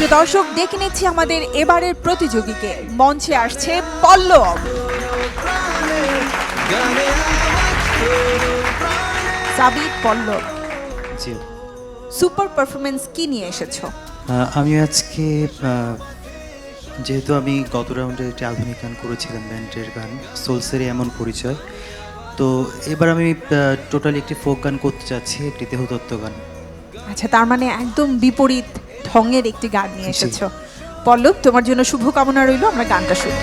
প্রিয় দর্শক, দেখে নিচ্ছি আমাদের এবারের প্রতিযোগীকে। মঞ্চে আসছে পল্লব। সাবিত, পল্লব, জি, সুপার পারফরমেন্স কি নিয়ে এসেছো? আমি আজকে যেহেতু আমি গত রাউন্ডে একটি আধুনিক গান করেছিলাম, ব্যান্ডের গান সোলসেরই এমন পরিচয়, তো এবার আমি টোটালি একটি ফোক গান করতে চাচ্ছি, একটি দেহতত্ত্ব গান। আচ্ছা, তার মানে একদম বিপরীত ঢঙের একটি গান নিয়ে জি। এসেছো। পল্লব, তোমার জন্য শুভকামনা রইল। আমরা গানটা শুনি।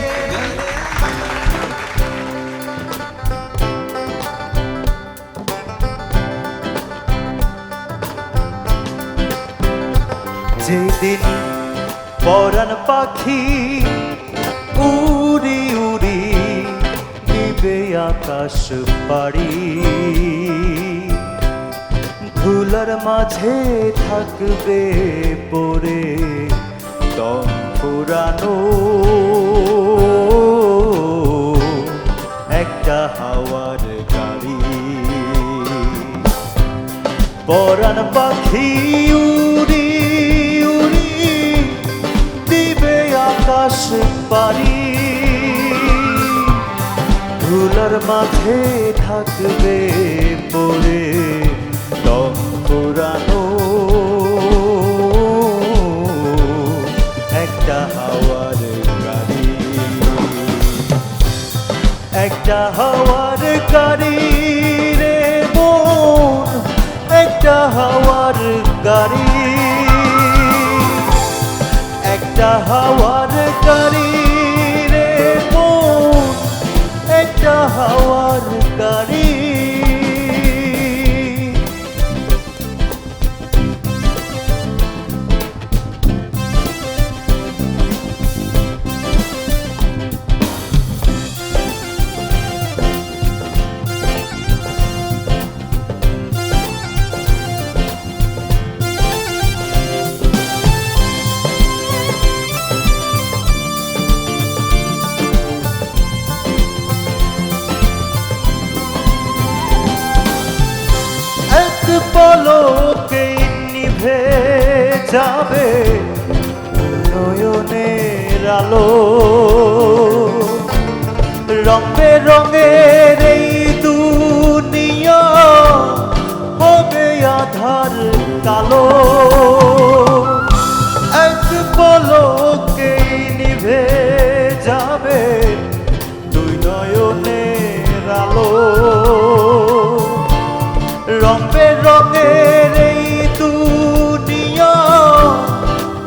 যেদিন পরাণ পাখি উড়ি উড়ি দিবে আকাশ পাড়ি, ধুলার মাঝে থাকবে পড়ে দম ফুরানো একটা হাওয়ার গাড়ি। পরাণ পাখি উড়ি উড়ি দিবে আকাশ পাড়ি, ধুলার মাঝে থাকবে পড়ে দম ফুরানো একটা হাওয়ার গাড়ি, একটা হাওয়ার গাড়ি রে মন, একটা হাওয়ার গাড়ি, একটা হাওয়ার গাড়ি রে মন, একটা হাওয়ার গাড়ি। পলকে নিভে যাবে নয়নের আলো, রং বেরঙের এই দুনিয়া হবে আধার কালো। এক পলকে নিভে যাবে দুই নয়নের আলো, রং বেরঙের এই দুনিয়া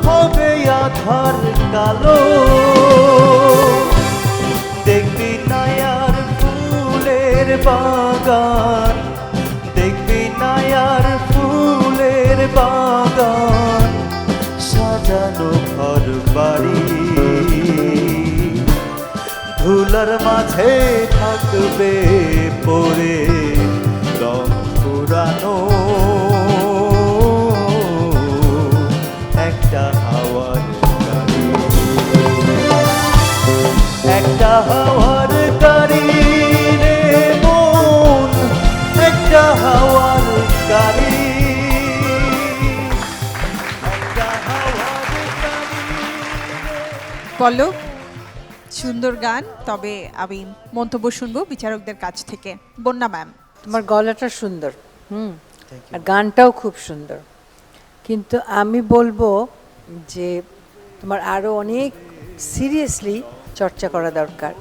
হবে আধার কালো। দেখবি নায়ার ফুলের বাগান, দেখবি নায়ার ফুলের বাগান, সাজানো ঘর বাড়ি, ধুলার মাঝে থাকবে পড়ে দম ফুরানো একটা হাওয়ার গাড়ি, একটা হাওয়ার গাড়ি রে মন, একটা হাওয়ার গাড়ি, একটা হাওয়ার গাড়ি। পল্লব, সুন্দর গান, তবে আমি মন্তব্য শুনবো বিচারকদের কাছ থেকে। বন্যা ম্যাম, তোমার গলাটা সুন্দর, আর গানটাও খুব সুন্দর, কিন্তু আমি বলবো যে তোমার আরো অনেক সিরিয়াসলি চর্চা করা দরকার।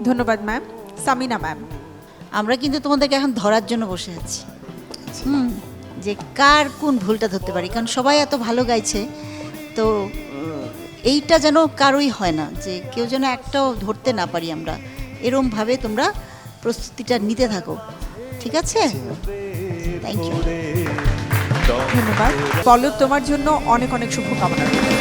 ধন্যবাদ ম্যাম। সামিনা ম্যাম, আমরা কিন্তু তোমাদেরকে এখন ধরার জন্য বসে আছি, যে কার কোন ভুলটা ধরতে পারি, কারণ সবাই এত ভালো গাইছে, তো এইটা যেন কারোই হয় না, যে কেউ যেন একটাও ধরতে না পারি আমরা, এরমভাবে তোমরা প্রস্তুতিটা নিতে থাকো, ঠিক আছে? Thank you. ধন্যবাদ। পল্লব, তোমার জন্য অনেক অনেক শুভকামনা রইল।